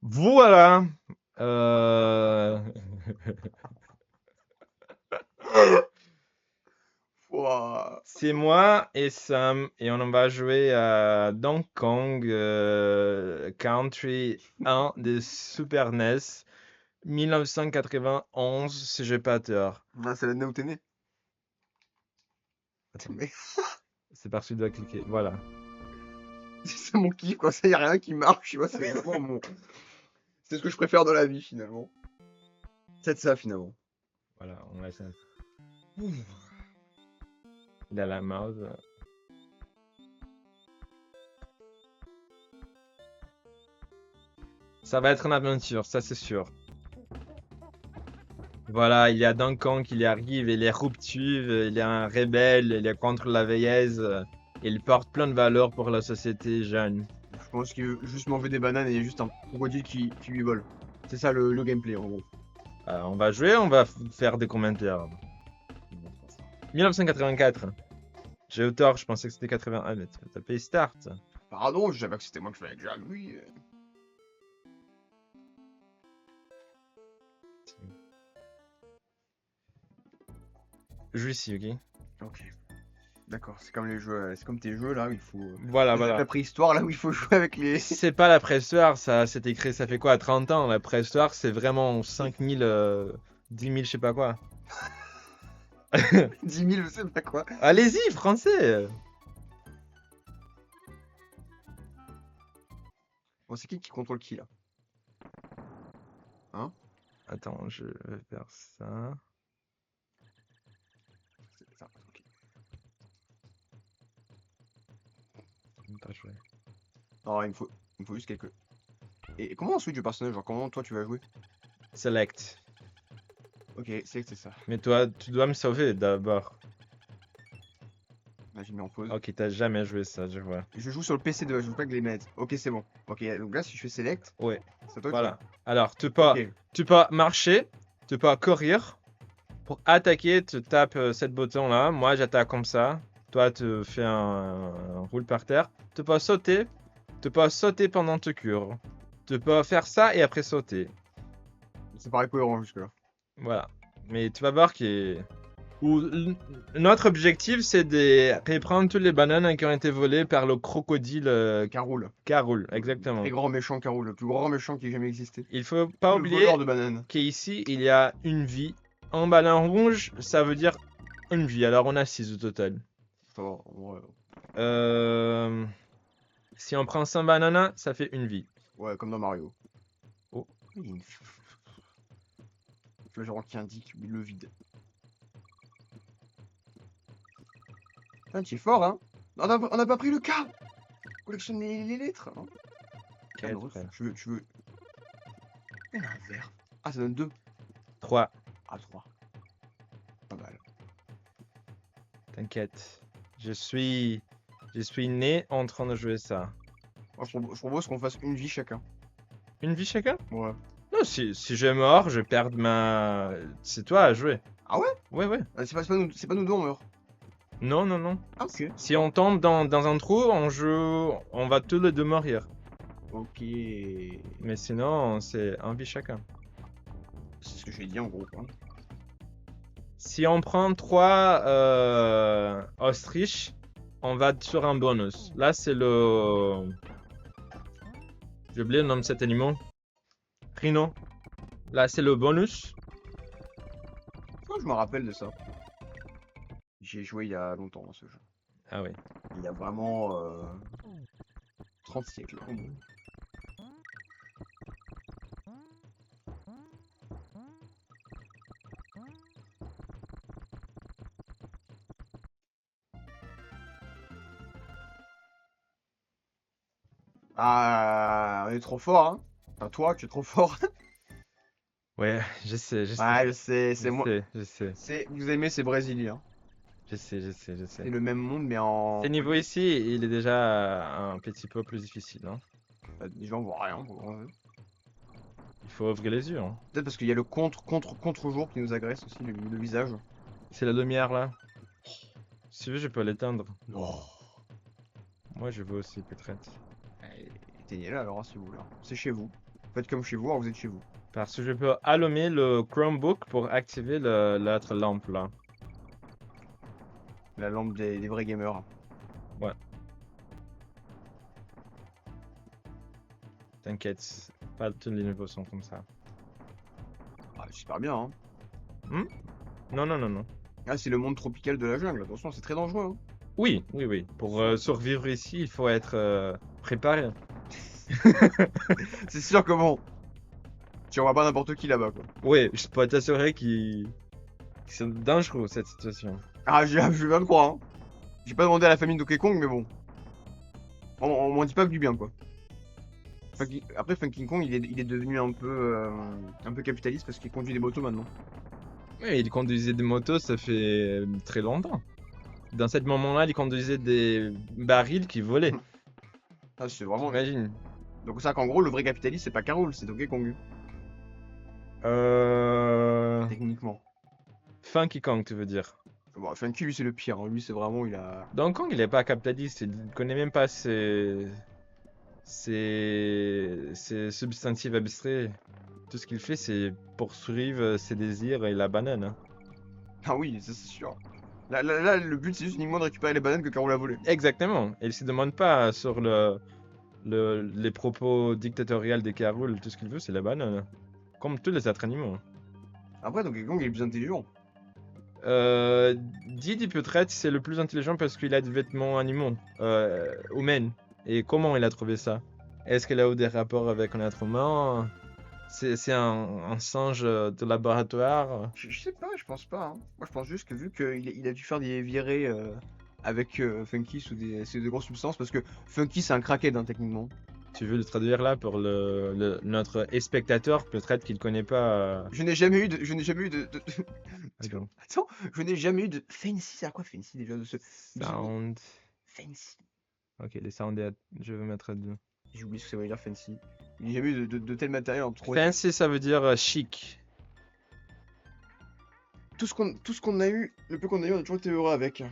Voilà. Euh, Ouah. C'est moi et Sam et on va jouer à Donkey Kong Country 1 de Super NES 1991 si j'ai pas tort. Ah, c'est l'année où t'es né. Attends, Mais c'est par-dessus dois cliquer. Voilà. c'est mon kiff, quoi. Ça, y a rien qui marche, tu vois. C'est vraiment mon. C'est ce que je préfère dans la vie, finalement. C'est de ça, finalement. Voilà, on laisse. Il a la mouse. Ça va être une aventure, ça c'est sûr. Voilà, il y a Donkey Kong qui arrive, il est rupture, il est un rebelle, il est contre la vieillesse, il porte plein de valeurs pour la société jeune. Je pense qu'il veut juste manger des bananes et il y a juste un crocodile qui lui vole. C'est ça le gameplay, en gros. On va jouer, on va faire des commentaires. 1984. J'ai eu tort, je pensais que c'était 81, mais t'as payé Start. Pardon, je savais pas que c'était moi qui faisais déjà lui. Joue ici, ok? Ok. D'accord, c'est comme les jeux, c'est comme tes jeux là où il faut. Voilà, Les jeux de voilà. la préhistoire là où il faut jouer avec les. C'est pas la préhistoire, ça c'était créé, ça fait quoi, 30 ans? La préhistoire, c'est vraiment 5000, 10 000, je sais pas quoi. 10 000, je sais pas quoi. Allez-y, français! Bon, c'est qui contrôle qui là? Hein? Attends, je vais faire ça. C'est ça, ok. Pas jouer. Non, il me faut juste quelques. Et comment on switch du personnage? Genre, comment toi tu vas jouer? Select. Ok, c'est ça. Mais toi, tu dois me sauver d'abord. Là, j'ai mis en pause. Ok, t'as jamais joué ça, je vois. Je joue sur le PC je joue pas avec les manettes. Ok, c'est bon. Ok, donc là, si je fais select, Ouais, c'est à toi de jouer. voilà. Alors, Ok, tu peux marcher, tu peux courir. Pour attaquer, tu tapes cette bouton-là. Moi, j'attaque comme ça. Toi, tu fais un roule par terre. Tu peux sauter pendant que tu cours. Tu peux faire ça et après sauter. ça paraît cohérent jusque-là. Voilà. Mais tu vas voir que notre objectif, c'est de reprendre toutes les bananes qui ont été volées par le crocodile Caroul. Caroul. Le très Exactement. grand méchant Caroul, le plus grand méchant qui ait jamais existé. Il faut pas Le voleur oublier de bananes. qu'ici, il y a une vie. En banane rouge, ça veut dire une vie. Alors, on a 6 au total. Ça va, en vrai. Euh, Si on prend 100 bananas, ça fait une vie. Ouais, comme dans Mario. Oh, Il y a une flageolant qui indique le vide. Putain, tu es fort, hein? On a pas pris le cas! Collectionne les lettres, hein? Ah non, 4, tu veux. Il y en a un vert. Ah, ça donne 2. 3. Ah, 3. Pas mal. T'inquiète. Je suis né en train de jouer ça. Moi, je propose qu'on fasse une vie chacun. Une vie chacun? Ouais. Non, si je meurs, je perds ma... C'est toi à jouer. Ah ouais? Ouais, ouais. C'est pas nous deux, on meurt. Non, non, non. Ah, ok. Si on tombe dans un trou, on joue... On va tous les deux mourir. Ok. Mais sinon, c'est un vie chacun. C'est ce que j'ai dit en gros, quoi. Si on prend 3 ostriches, on va sur un bonus. Là, c'est le... J'ai oublié le nom de cet animal. Rhino. Là, c'est le bonus. Je me rappelle de ça. J'ai joué il y a longtemps dans ce jeu. Ah oui. Il y a vraiment 30 siècles. Ah, on est trop fort, hein. Enfin, toi, tu es trop fort. Ouais, je sais, je sais. Ouais, je sais, Je c'est moi. sais, je sais. Vous aimez ces Brésiliens. Je sais, je sais, je C'est sais. le même monde, mais en. Ce niveau ici, il est déjà un petit peu plus difficile, hein. Les gens voient rien. Il faut ouvrir les yeux, hein. Peut-être parce qu'il y a le contre-jour qui nous agresse aussi, le visage. C'est la lumière, là. Si tu veux, je peux l'éteindre. Non. Moi, je veux aussi, peut-être. Éteignez-la alors, hein, si vous voulez. C'est chez vous. Faites comme chez vous, alors vous êtes chez vous. Parce que je peux allumer le Chromebook pour activer l'autre lampe là. La lampe des vrais gamers. T'inquiète, pas tous les niveaux sont comme ça. Ah, j'espère bien, hein. Non, non, non, non. Ah, c'est le monde tropical de la jungle, attention, c'est très dangereux, hein. Oui, oui, oui. Pour survivre ici, il faut être préparé. C'est sûr que bon, tu vois pas n'importe qui là-bas, quoi. Oui, je peux t'assurer qu'ils sont dangereux cette situation. Ah, je vais bien le croire, hein. J'ai pas demandé à la famille de Donkey Kong, mais bon. On m'en dit pas que du bien, quoi. Après, Funky Kong, il est devenu un peu capitaliste parce qu'il conduit des motos maintenant. Oui, il conduisait des motos, ça fait très longtemps. Dans ce moment-là, il conduisait des barils qui volaient. Ah, c'est vraiment. T'imagines? Donc, c'est qu'en gros, le vrai capitaliste, c'est pas Carol, c'est Donkey Kong, techniquement. Funky Kong, tu veux dire? Bon, Funky, lui, c'est le pire, hein. Lui, c'est vraiment, il a. Donkey Kong, il est pas capitaliste, il connaît même pas ses substantifs abstraits. Tout ce qu'il fait, c'est poursuivre ses désirs et la banane, hein. Ah oui, ça, c'est sûr. Là, le but, c'est juste uniquement de récupérer les bananes que Carol a volées. Exactement. Et il se demande pas sur les propos dictatoriaux des Carol. Tout ce qu'il veut, c'est la banane. Comme tous les autres animaux. Après, Donkey Kong, il est plus intelligent. Didi peut-être c'est le plus intelligent parce qu'il a des vêtements animaux, humains. Et comment il a trouvé ça? Est-ce qu'il a eu des rapports avec un être humain? C'est un singe de laboratoire? Je sais pas, je pense pas, hein. Moi, je pense juste que vu qu'il a dû faire des virées avec Funky sous des grosses substances, parce que Funky, c'est un crackhead, hein, techniquement. Tu veux le traduire là pour notre spectateur? Peut-être qu'il connaît pas. Je n'ai jamais eu de. Attends. Attends, je n'ai jamais eu de. Fancy, c'est à quoi Fancy déjà de ce. Sound. Fancy. Ok, les sound, je vais mettre deux. J'ai oublié ce que ça veut dire Fancy. Je n'ai jamais eu de tel matériel en trop. Fancy, ça veut dire chic. Tout ce qu'on a eu, le peu qu'on a eu, on a toujours été heureux avec.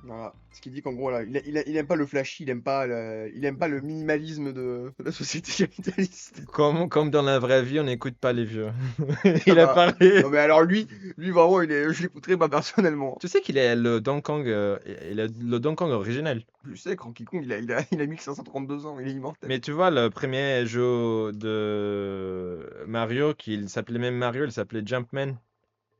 Voilà. Ce qui dit qu'en gros, là, il aime pas le flashy, il aime pas le minimalisme de la société capitaliste. Comme dans la vraie vie, on n'écoute pas les vieux. Ah Il a bah, parlé. non mais alors lui vraiment, je l'écouterai pas personnellement. Tu sais qu'il est le Donkey Kong, il est le Donkey Kong original. Je sais, Cranky Kong, il a 1532 ans, il est immortel. Mais tu vois, le premier jeu de Mario, qui s'appelait même Mario, il s'appelait Jumpman.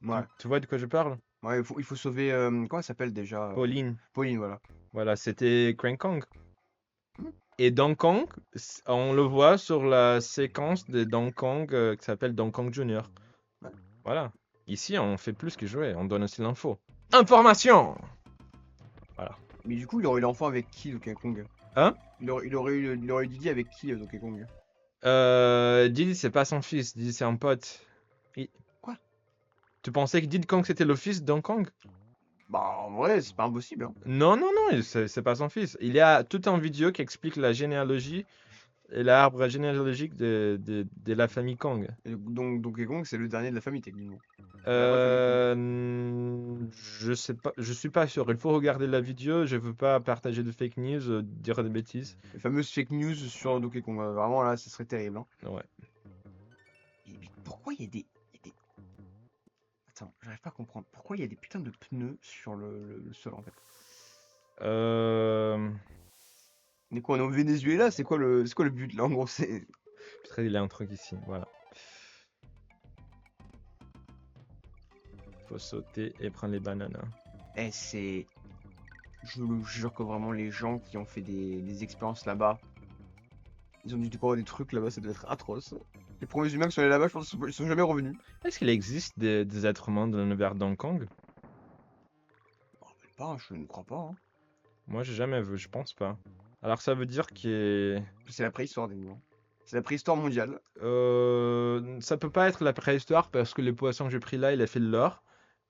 Ouais. Tu vois de quoi je parle? Ouais, il faut sauver. Comment elle s'appelle déjà? Pauline. Pauline, voilà. Voilà, c'était Crank Kong. Hmm. Et Donkey Kong, on le voit sur la séquence de Donkey Kong qui s'appelle Donkey Kong Jr. Ouais. Voilà. Ici, on fait plus que jouer, on donne aussi l'info. Information! Voilà. Mais du coup, il aurait eu l'enfant avec qui, Donkey Kong? Hein? Il aurait eu Didi avec qui, Donkey Kong? Diddy, c'est pas son fils, Diddy, c'est un pote. Quoi? Tu pensais que Diddy Kong, c'était le fils de Donkey Kong? Bah, en vrai, c'est pas impossible, hein. Non, non, non, c'est pas son fils. Il y a toute une vidéo qui explique la généalogie et l'arbre généalogique de la famille Kong. Et donc, Donkey Kong, c'est le dernier de la famille, techniquement. Je sais pas, je suis pas sûr. Il faut regarder la vidéo. Je veux pas partager de fake news, dire des bêtises. Les fameuses fake news sur Donkey Kong. Vraiment, là, ce serait terrible, hein. Ouais. Mais pourquoi il y a des. Attends, j'arrive pas à comprendre. Pourquoi il y a des putains de pneus sur le sol, en fait? Mais quoi, on est au Venezuela? C'est quoi le but, là, en gros? C'est. Peut-être il y a un truc ici. Voilà. Faut sauter et prendre les bananes, hein. Eh, c'est. Je le jure que vraiment, les gens qui ont fait des expériences là-bas, ils ont dû découvrir des trucs là-bas, ça doit être atroce. Les premiers humains qui sont allés là-bas, je pense qu'ils sont jamais revenus. Est-ce qu'il existe des êtres humains dans l'univers Donkey Kong? Pas, je ne crois pas, hein. Moi, j'ai jamais vu, je pense pas. Alors, ça veut dire que C'est la préhistoire des mots. C'est la préhistoire mondiale. ça peut pas être la préhistoire parce que les poissons que j'ai pris là, il a fait de l'or.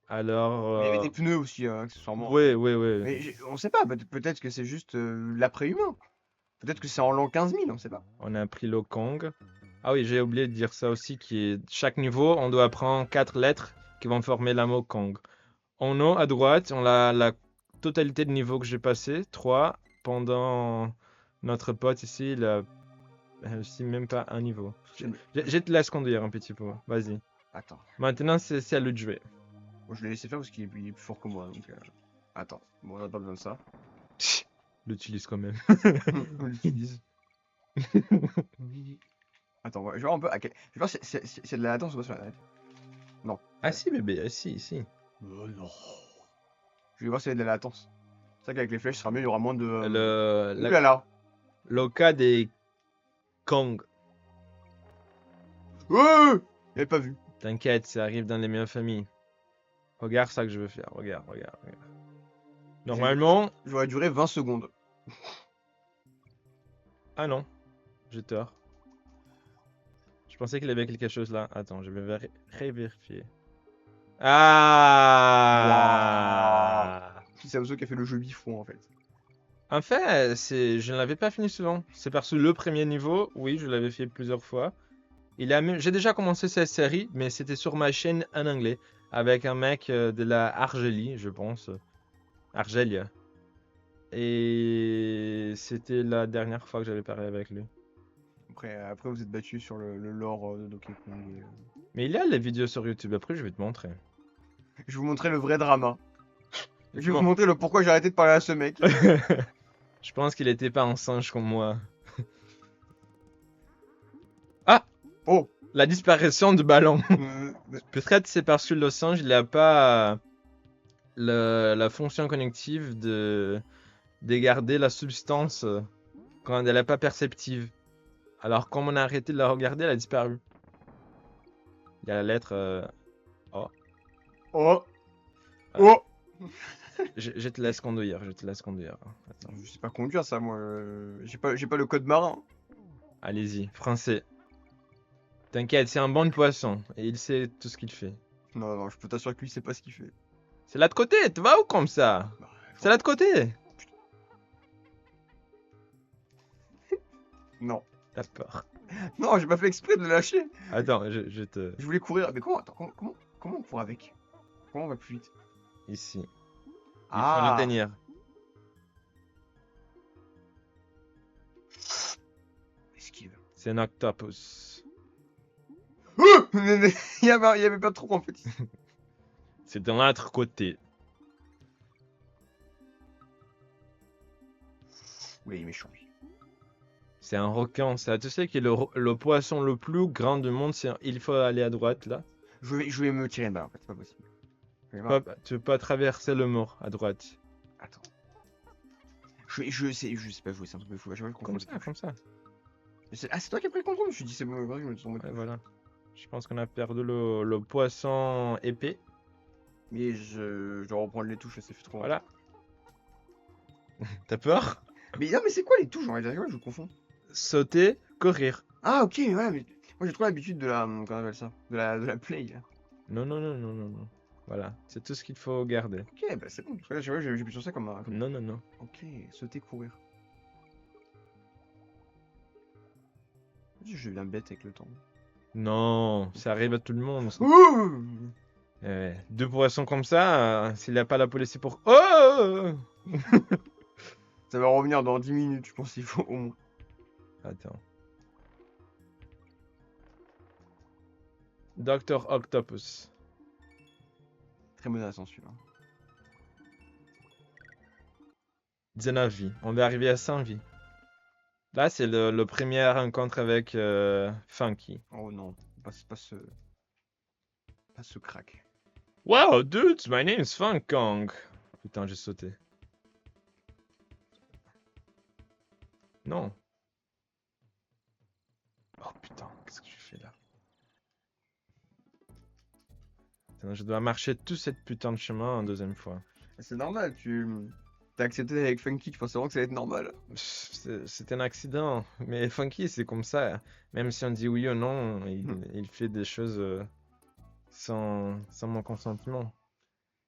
Alors. Il y avait des pneus aussi, accessoirement. Ouais, ouais, ouais. Mais on sait pas, peut-être que c'est juste l'après-humain. Peut-être que c'est en l'an 15 000, on sait pas. On a pris le Kong. Ah oui, j'ai oublié de dire ça aussi, chaque niveau, on doit prendre 4 lettres qui vont former le mot Kong. En haut, à droite, on a la totalité de niveaux que j'ai passé, 3, pendant notre pote ici, réussi même pas un niveau. J'aime- Je te laisse conduire un petit peu. Vas-y. Attends. Maintenant, c'est à lui de jouer. Bon, je l'ai laissé faire parce qu'il est plus fort que moi. Donc, attends. Bon, on a pas besoin de ça. L'utilise quand même. On l'utilise. Attends, je vais voir un peu. Je vais voir si c'est de la latence ou pas sur la net. Non. Ah si, bébé, ah si, si. Non. Je vais voir s'il y a de la latence. C'est vrai qu'avec les flèches, ce sera mieux, il y aura moins de. Ouh Le là là. cas des Kong. J'avais pas vu. T'inquiète, ça arrive dans les meilleures familles. Regarde ça que je veux faire. Regarde, regarde, regarde. Normalement. J'aurais duré 20 secondes. Ah non, j'ai tort. Je pensais qu'il y avait quelque chose là. Attends, je vais revérifier. Ah! C'est Samso qui a fait le jeu bifron en fait. En fait, je ne l'avais pas fini souvent. C'est parce que le premier niveau, oui, je l'avais fait plusieurs fois. J'ai déjà commencé cette série, mais c'était sur ma chaîne en anglais, avec un mec de la Argélie, je pense. Argelia. Et c'était la dernière fois que j'avais parlé avec lui. Après vous êtes battu sur le lore de Donkey Kong. Mais il y a les vidéos sur YouTube, après je vais te montrer. Je vais vous montrer le vrai drama. Je vais vous Bon. montrer le pourquoi j'ai arrêté de parler à ce mec. Je pense qu'il était pas un singe comme moi. Ah! Oh. La disparition du ballon. Euh, Peut-être c'est parce que le singe, il n'a pas la fonction cognitive de garder la substance quand elle n'est pas perceptive. Alors, comme on a arrêté de la regarder, elle a disparu. Il y a la lettre O. Oh. Ah. Oh. Je te laisse conduire, je te laisse conduire. Attends. Je sais pas conduire ça moi. J'ai pas le code marin. Allez-y, français. T'inquiète, c'est un bon poisson et il sait tout ce qu'il fait. Non, non, je peux t'assurer que lui sait pas ce qu'il fait. C'est là de côté, tu vas où comme ça? Bah, C'est là de côté. Non. T'as peur. Non, j'ai pas fait exprès de le lâcher. Attends, je te... Je voulais courir. Mais comment, attends, comment on court avec? Comment on va plus vite? Ici. Il faut Ah. le tenir. Esquive. C'est un octopus. Il y avait pas trop en fait. C'est de l'autre côté. Oui, il est méchant lui. C'est un requin, ça. Tu sais que le poisson le plus grand du monde, il faut aller à droite, là. Je vais me tirer une balle en fait, c'est pas possible. Tu peux pas traverser le mur à droite. Attends. Je sais pas jouer, c'est un truc de fou. Comme ça. Ah, c'est toi qui as pris le contrôle? Je me suis dit, c'est bon, vas-y, je me suis tombé. Ouais, voilà. Je pense qu'on a perdu le poisson épais. Mais je dois reprendre les touches, ça fait trop. Voilà. T'as peur? Mais non, mais c'est quoi les touches? En réalité, je confonds. Sauter, courir. Ah, ok, voilà, mais moi j'ai trop l'habitude de la. Comment on appelle ça? De la play. Là. Non. Voilà, c'est tout ce qu'il faut garder. Ok, bah c'est bon. Parce que là, j'ai plus sur ça comme. Non. Ok, sauter, courir. Je deviens bête avec le temps. Non, ça arrive à tout le monde. Ouh. Deux poissons comme ça, s'il n'y a pas la police, c'est pour... Oh! Ça va revenir dans 10 minutes, je pense qu'il faut au moins. Attends. Dr. Octopus. Très menaçant celui-là. 19 vies. On va arriver à 100 vies. Là, c'est le premier rencontre avec Funky. Oh non, pas ce crack. Wow, dude, my name is Funk Kong. Putain, j'ai sauté. Non. Oh putain, qu'est-ce que je fais là? Putain, je dois marcher tout cette putain de chemin une deuxième fois. C'est normal, t'as accepté avec Funky, tu pensais vraiment que ça allait être normal. C'est un accident, mais Funky c'est comme ça. Même si on dit oui ou non, il fait des choses sans mon consentement.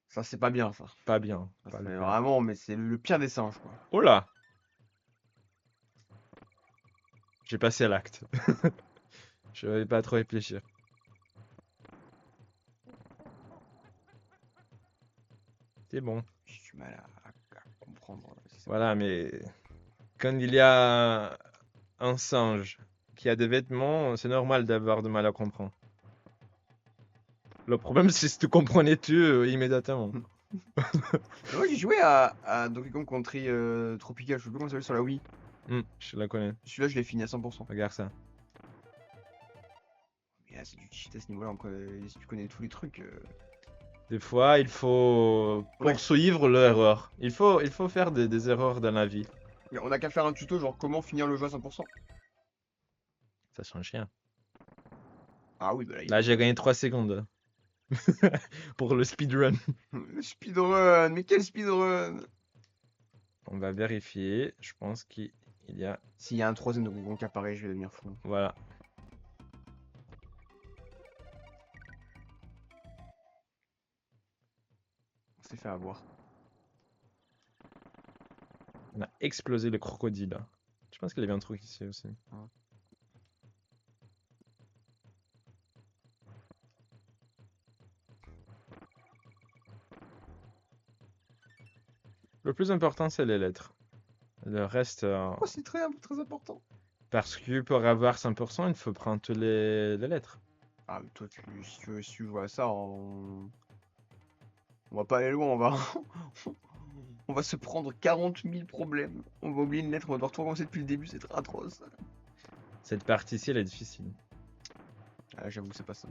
Ça, c'est pas bien, ça. Pas bien. Ça, c'est vraiment, mais c'est le pire des singes, quoi. Oh là! J'ai passé à l'acte. Je vais pas trop réfléchir. C'est bon. J'ai du mal à comprendre. Voilà, mais quand il y a un singe qui a des vêtements, c'est normal d'avoir du mal à comprendre. Le problème, c'est si tu comprenais immédiatement. Moi, j'ai joué à Donkey Kong Country Tropical, je sais plus comment ça s'appelle sur la Wii. Je la connais. Celui-là, je l'ai fini à 100%. Regarde ça. Mais là, c'est du cheat à ce niveau-là. Si tu connais tous les trucs. Des fois, il faut Ouais. poursuivre l'erreur. Il faut faire des erreurs dans la vie. On a qu'à faire un tuto, genre comment finir le jeu à 100%. Ça change rien. Ah oui, bah là, Là, j'ai gagné 3 secondes. Pour le speedrun. Le speedrun, mais quel speedrun! On va vérifier. Je pense qu'il y a... S'il y a un troisième Donkey Kong qui apparaît, je vais devenir fou. Voilà. On s'est fait avoir. On a explosé le crocodile. Je pense qu'il y avait un truc ici aussi. Le plus important, c'est les lettres. Le reste... Pourquoi c'est très important? Parce que pour avoir 100%, il faut prendre toutes les lettres. Ah, mais toi, si tu joues à ça, on va pas aller loin, on va se prendre 40 000 problèmes. On va oublier une lettre, on va devoir tout recommencer depuis le début, c'est très atroce. Cette partie-ci, elle est difficile. Ah, j'avoue, c'est pas ça.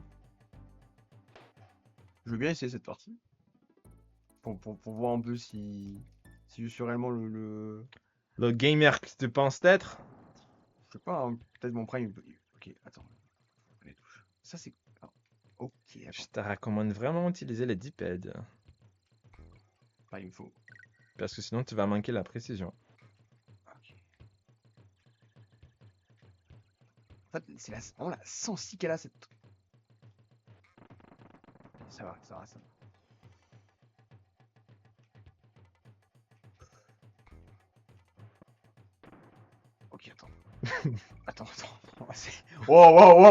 Je veux bien essayer cette partie. Pour voir un peu si je suis réellement le... Le gamer que tu penses être? Je sais pas, hein, peut-être mon prime. Ok, attends. Les touches. Ça, c'est... ah, ok, Je attends. te recommande vraiment d'utiliser les D-pad. Pas, il me faut... Parce que sinon, tu vas manquer la précision. Ok. En fait, c'est vraiment la sensi qu'elle a, cette... Ça va. Ok, attends. Attends. Wow.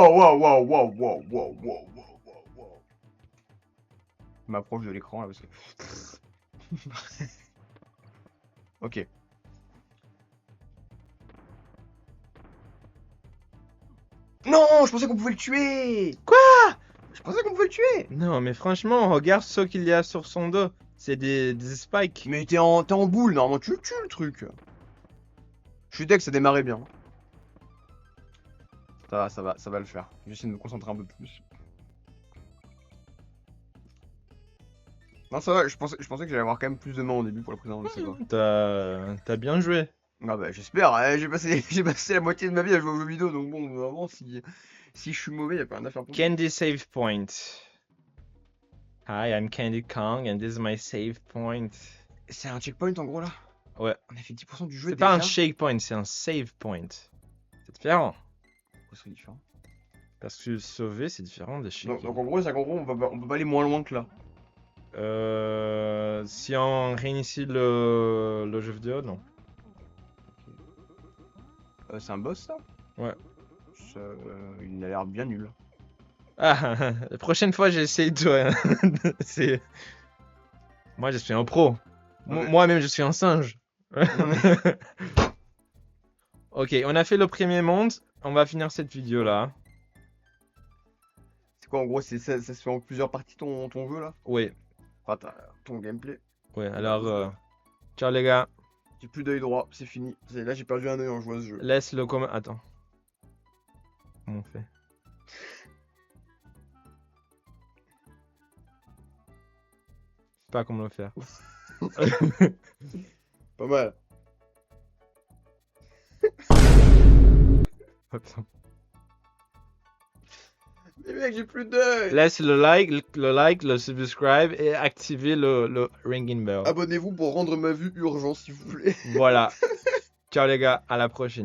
Je m'approche de l'écran là parce que... Ok. Non, je pensais qu'on pouvait le tuer. Quoi? Je pensais qu'on pouvait le tuer. Non, mais franchement, regarde ce qu'il y a sur son dos. C'est des spikes. Mais t'es en boule, normalement tu le tues le truc. Je suis deck, ça démarrait bien. Ça va le faire. Je vais essayer de me concentrer un peu plus. Non, ça va, je pensais que j'allais avoir quand même plus de mains au début pour la présentation de cette fois. T'as bien joué. Ah bah j'espère, hein, j'ai passé la moitié de ma vie à jouer aux jeux vidéo, donc bon, vraiment, si je suis mauvais, y'a pas rien à faire pour moi. Candy save point. Hi, I'm Candy Kong and this is my save point. C'est un checkpoint en gros là? Ouais. On a fait 10% du jeu C'est pas un déjà? shake point, c'est un save point. C'est différent. Pourquoi c'est différent? Parce que sauver, c'est différent des shake. Donc en gros, on peut pas aller moins loin que là. Si on réinitie le jeu vidéo, non. C'est un boss ça? Ouais. Il a l'air bien nul. Ah, la prochaine fois, j'essaye de... c'est... Moi, je suis un pro. Ouais. Moi-même, je suis un singe. Ok, on a fait le premier monde. On va finir cette vidéo-là. C'est quoi en gros, ça se fait en plusieurs parties ton jeu là? Oui. Enfin, ton gameplay. Ouais, alors... Ciao les gars. J'ai plus d'œil droit, c'est fini. Là j'ai perdu un œil en jouant à ce jeu. Laisse le comment... Attends. Comment on fait? Je sais pas comment le faire. Pas mal. Attends. Mais mec, j'ai plus d'œil. Laisse le like, le subscribe et activer le ringing bell. Abonnez-vous pour rendre ma vue urgente s'il vous plaît. Voilà. Ciao les gars, à la prochaine.